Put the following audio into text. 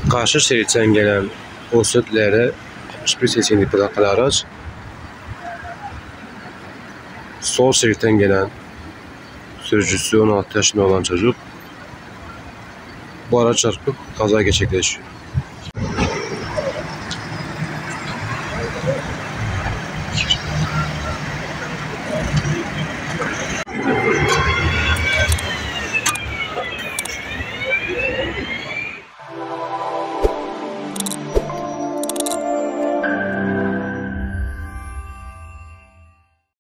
Karşı şeritten gelen Osset'lere 61 seçimli plakalı araç, sol şeritten gelen sürücüsü 16 yaşında olan çocuk bu araç çarpıp kaza gerçekleşiyor.